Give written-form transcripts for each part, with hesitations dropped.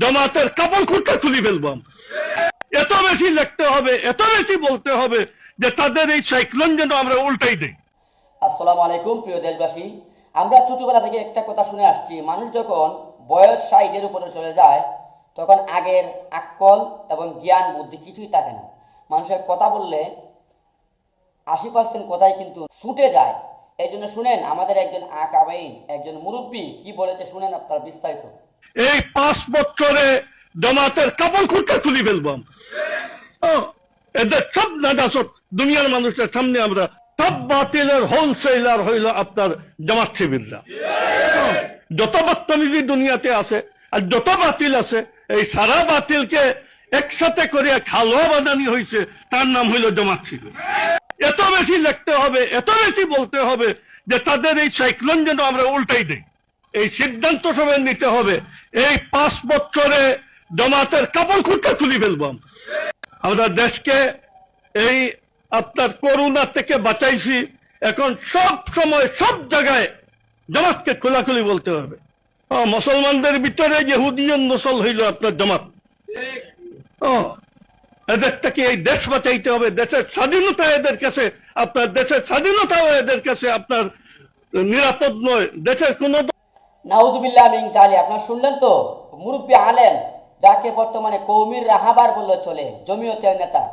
জামাতের কাপড় খুঁড়তে খুলি ফেলবো। এত বেশি লিখতে হবে, এত বেশি বলতে হবে যে তাদের এই সাইক্লোন যেন আমরা উল্টাই দেই। আসসালামু আলাইকুম প্রিয় দেশবাসী, আমরা ছোটবেলা থেকে একটা কথা শুনে আসছি, মানুষ যখন বয়স 60-এর উপরে চলে যায় তখন আগের আক্কল এবং জ্ঞান বুদ্ধি কিছুই থাকে না। মানুষের কথা বললে 80% কথাই কিন্তু ছুটে যায়। এই জন্য শুনেন আমাদের একজন আকাবাইন, একজন মুরব্বী কি বলেছে শুনেন আপনার বিস্তারিত। এই 5 বছরে জামাতের কাপড় খুঁড়তে খুলি ফেলবো। এদের সব নাজাসত দুনিয়ার মানুষের সামনে আমরা সব বাতিলের হোলসেলার হইল আপনার জামাত শিবিররা। যত বদতমিজি দুনিয়াতে আছে আর যত বাতিল আছে, এই সারা বাতিলকে একসাথে করে খালোয়া বানানি হয়েছে, তার নাম হইল জামাত শিবির। এত বেশি লিখতে হবে, এত বেশি বলতে হবে যে তাদের এই সাইক্লোন যেন আমরা উল্টাই দেই। এই সিদ্ধান্ত সবাই নিতে হবে। এই 5 বছরে জামাতের কাপড় খুঁড়তে খুলি ফেলবো। আমরা দেশকে এই আপনার করোনা থেকে বাঁচাইছি, এখন সব সময় সব জায়গায় জামাতকে খোলাখুলি বলতে হবে। মুসলমানদের ভিতরে ইহুদিয়ন নসল হইল আপনার জামাত। এদের থেকে এই দেশ বাঁচাইতে হবে। দেশের স্বাধীনতা এদের কাছে, আপনার দেশের স্বাধীনতাও এদের কাছে আপনার নিরাপদ নয়। দেশের কোন নাউজুবিল্লাহ মিন জালি। আপনারা শুনলেন তো, মুরব্বী আলেম যাকে বর্তমানে কৌমির রাহাবার বললে চলে, জমিয়তের নেতা,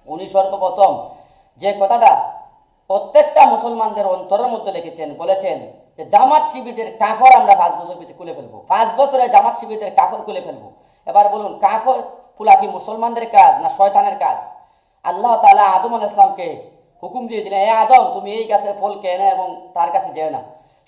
উনি সর্বপ্রথম যে কথাটা প্রত্যেকটা মুসলমানদের অন্তরের মধ্যে লিখেছেন, বলেছেন যে জামাত শিবিরদের কাফর আমরা 5 বছর ভিতরে খুলে ফেলবো। 5 বছরে জামাত শিবিরদের কাফর খুলে ফেলবো। এবার বলুন, কাফর খোলা কি মুসলমানদের কাজ না শয়তানের কাজ? আল্লাহ তাআলা আদম আলাইহিস সালামকে হুকুম দিয়েছিলেন, এ আদম তুমি এই গাছের ফল খেয়ে না এবং তার কাছে যেও না।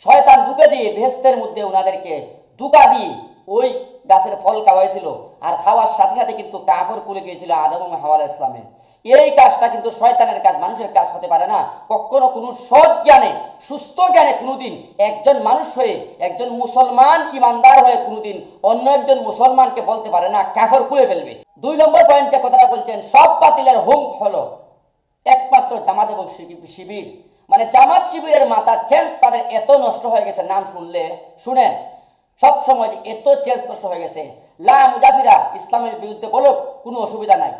শয়তান ঢুকে দিয়ে বেহেশতের মধ্যে ওনাদেরকে ধোঁকা দিয়ে ওই গাছের ফল খাওয়াইছিল, আর খাওয়ার সাথে সাথে কিন্তু কাফর খুলে গিয়েছিল আদম এবং হাওয়া আলাইহিস সালামের। এই কাজটা কিন্তু শয়তানের কাজ, মানুষের কাজ হতে পারে না। কখনো কোনো সৎ জ্ঞানে, সুস্থ জ্ঞানে কোনোদিন একজন মানুষ হয়ে, একজন মুসলমান ইমানদার হয়ে কোনোদিন অন্য একজন মুসলমানকে বলতে পারে না কাফর খুলে ফেলবে। 2 নম্বর পয়েন্ট যে কথাটা বলছেন, সব বাতিলের হুম হলো একমাত্র জামাত এবং শিবির। মানে জামাত শিবিরের মাথা চেঞ্জ তাদের এত নষ্ট হয়ে গেছে, নাম শুনলে শুনেন সব সময় এত চেঞ্জ নষ্ট হয়ে গেছে। লা মুজাফিরা ইসলামের বিরুদ্ধে বলুক কোনো অসুবিধা নাই,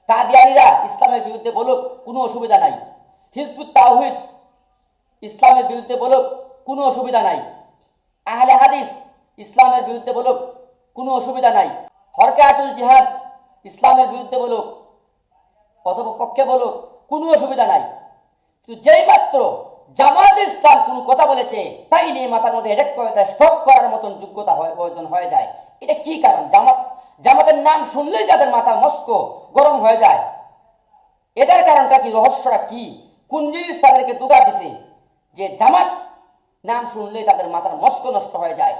কাদিয়ানীরা ইসলামের বিরুদ্ধে বলুক কোনো অসুবিধা নাই, হিজবুত তাওহীদ ইসলামের বিরুদ্ধে বলুক কোনো অসুবিধা নাই, আহলে হাদিস ইসলামের বিরুদ্ধে বলুক কোনো অসুবিধা নাই, হরকাতুল জিহাদ ইসলামের বিরুদ্ধে বলুক অথবা পক্ষে বলুক কোনো অসুবিধা নাই। কিন্তু যেই মাত্র জামাত ইসলাম কোনো কথা বলেছে, তাই নিয়ে মাথার মধ্যে হেডেক করে যায়, স্টক করার মতন যোগ্যতা প্রয়োজন হয়ে যায়। এটা কি কারণ? জামাতের নাম শুনলেই যাদের মাথা মস্ক গরম হয়ে যায়, এটার কারণটা কি? রহস্যটা কি? কোন জিনিস তাদেরকে দুগা দিছে যে জামাত নাম শুনলেই তাদের মাথার মস্ক নষ্ট হয়ে যায়?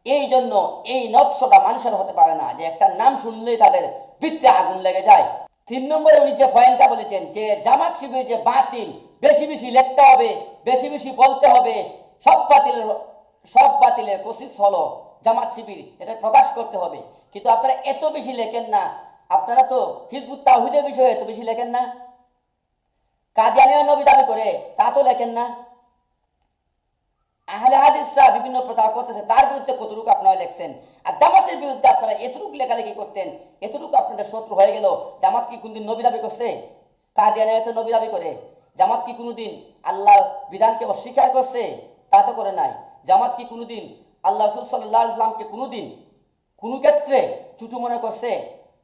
এই জন্য এই নফসটা মানুষের হতে পারে না যে একটা নাম শুনলেই তাদের ভিতরে আগুন লেগে যায়। 3 নম্বরে উনি যে পয়েন্টটা বলেছেন যে জামাত শিবির যে বাতিল, বেশি বেশি লিখতে হবে, বেশি বেশি বলতে হবে, সব বাতিলের কোশিশ হলো জামাত শিবির, এটা প্রকাশ করতে হবে। কিন্তু আপনারা এত বেশি লেখেন না। আপনারা তো হিজবুত তাওহীদের বিষয়ে এত বেশি লেখেন না, কাদিয়ানীরা নবী দাবি করে তা তো লেখেন না, আহলে হাদিসরা বিভিন্ন প্রচার করতেছে তার বিরুদ্ধে কতটুকু আপনারা লেখছেন, আর জামাতের বিরুদ্ধে আপনারা এতটুকু লেখালেখি করতেন, এতটুকু আপনাদের শত্রু হয়ে গেল। জামাত কি কোনদিন নবী দাবি করছে? কাদিয়ানীরা তো নবী দাবি করে। জামাত কি কোনোদিন আল্লাহর বিধানকে অস্বীকার করছে? তা তো করে নাই। জামাত কি কোনোদিন আল্লাহ রাসূল সাল্লাল্লাহু আলাইহি ওয়াসাল্লামকে কোনোদিন কোনো ক্ষেত্রে ছোটো মনে করছে?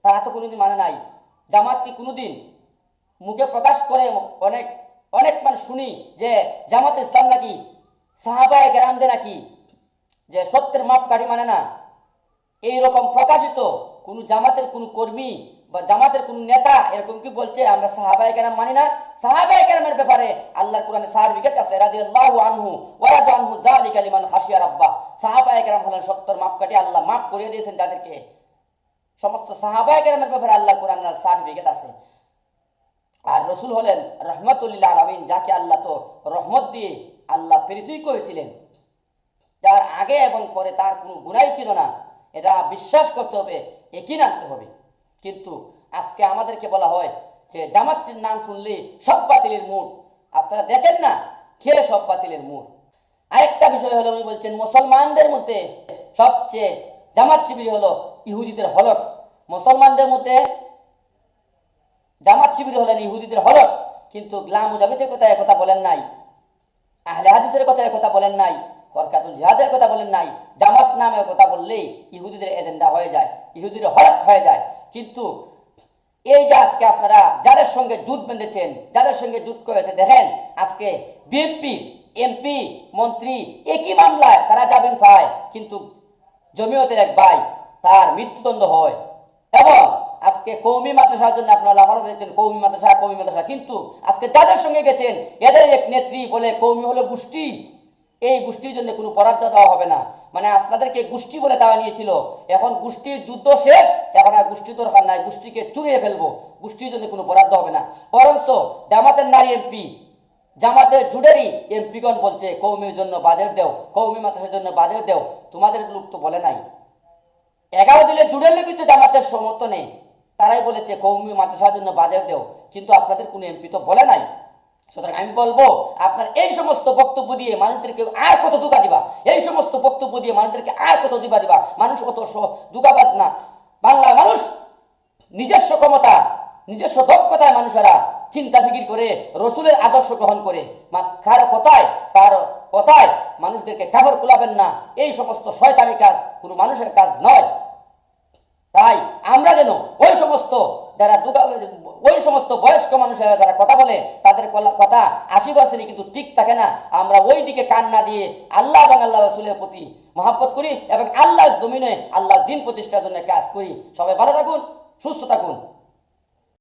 তা তো কোনোদিন মানে নাই। জামাত কি কোনোদিন মুখে প্রকাশ করে অনেক অনেক মানে শুনি যে জামাত ইসলাম নাকি সাহাবায়ে কেরামদের নাকি যে সত্যের মাপকাঠি মানে না, এইরকম প্রকাশিত কোন জামাতের কোন কর্মী বা জামাতের কোন নেতা এরকম কি বলছে আমরা সাহাবায়ে কেরাম মানি না? সাহাবায়ে কেরামের ব্যাপারে আল্লাহর কোরআনে সার্টিফিকেট আছে, রাদিয়াল্লাহু আনহু ওয়া রাদু আনহু যালিকা লিমান খাশিয়া রাব্বা। সাহাবায়ে কেরাম হলেন সত্যের মাপকাঠি, আল্লাহ মাপ করে দিয়েছেন যাদেরকে। সমস্ত সাহাবায়ে কেরামের ব্যাপারে আল্লাহর কোরআনের সার্টিফিকেট আছে। আর রাসূল হলেন রাহমাতুল লিল আলামিন, যাকে আল্লাহ তো রহমত দিয়ে আল্লাহ প্রেরিতই করেছিলেন, যার আগে এবং পরে তার কোনো গুনাহ ছিল না। এটা বিশ্বাস করতে হবে, একই আনতে হবে। কিন্তু আজকে আমাদেরকে বলা হয় যে জামাতের নাম শুনলে সব বাতিলের মূল। আপনারা দেখেন না কে সব বাতিলের মূল। আরেকটা বিষয় হলো উনি বলছেন মুসলমানদের মধ্যে সবচেয়ে জামাত শিবির হলো ইহুদিদের হলক, মুসলমানদের মধ্যে জামাত শিবির হলেন ইহুদিদের হলক, কিন্তু গ্লাম মুজাহিদের কথা একথা বলেন নাই, আহলে হাদিসের কথা একথা বলেন নাই, হরকাতুল জিহাদের কথা বলেন নাই। জামাত নামে কথা বললেই ইহুদিদের এজেন্ডা হয়ে যায়, ইহুদিদের হলক হয়ে যায়। কিন্তু এই যে আজকে আপনারা যাদের সঙ্গে জুট বেঁধেছেন, যাদের সঙ্গে জুট করেছে, দেখেন আজকে বিএনপি এমপি মন্ত্রী একই মামলায় তারা জামিন পায়, কিন্তু জমিয়তের এক ভাই তার মৃত্যুদণ্ড হয়। এবং আজকে কওমি মাদ্রাসার জন্য আপনারা লাফালাফি হয়েছেন, কওমি মাদ্রাসা, কিন্তু আজকে যাদের সঙ্গে গেছেন এদের এক নেত্রী বলে কওমি হলো গোষ্ঠী, এই গোষ্ঠীর জন্য কোনো বরাদ্দ দেওয়া হবে না। মানে আপনাদেরকে গোষ্ঠী বলে তারা নিয়েছিল, এখন গোষ্ঠীর যুদ্ধ শেষ, এখন আর গোষ্ঠী দরকার নাই, গোষ্ঠীকে চুরিয়ে ফেলবো, গোষ্ঠীর জন্য কোনো বরাদ্দ হবে না। বরঞ্চ জামাতের নারী এমপি, জামাতের জুডেরই এমপিগণ বলছে কওমির জন্য বাজেট দেও, কওমি মাদ্রাসার জন্য বাজেট দেও। তোমাদের লোক তো বলে নাই, 11 দিলে জুডের লোক তো জামাতের সমর্থনে তারাই বলেছে কওমি মাদ্রাসার জন্য বাজেট দেও, কিন্তু আপনাদের কোনো এমপি তো বলে নাই। সুতরাং আমি বলবো আপনার এই সমস্ত বক্তব্য দিয়ে মানুষদেরকে আর কত ধোঁকা দিবা, এই সমস্ত বক্তব্য দিয়ে মানুষদেরকে আর কত দিবা। মানুষ অত ধোঁকাবাজ না। বাংলার মানুষ নিজস্ব ক্ষমতা, নিজস্ব দক্ষতায় মানুষেরা চিন্তা ফিকির করে রসুলের আদর্শ গ্রহণ করে, কার কথায় মানুষদেরকে কাপড় কুলাবেন না। এই সমস্ত শয়তানি কাজ কোনো মানুষের কাজ নয়। তাই আমরা যেন ওই সমস্ত বয়স্ক মানুষেরা যারা কথা বলে তাদের কথা 80% কিন্তু ঠিক থাকে না, আমরা ওই দিকে কান না দিয়ে আল্লাহ এবং আল্লাহ রাসূলের প্রতি মহব্বত করি এবং আল্লাহর জমিনে আল্লাহর দ্বীন প্রতিষ্ঠার জন্য কাজ করি। সবাই ভালো থাকুন, সুস্থ থাকুন।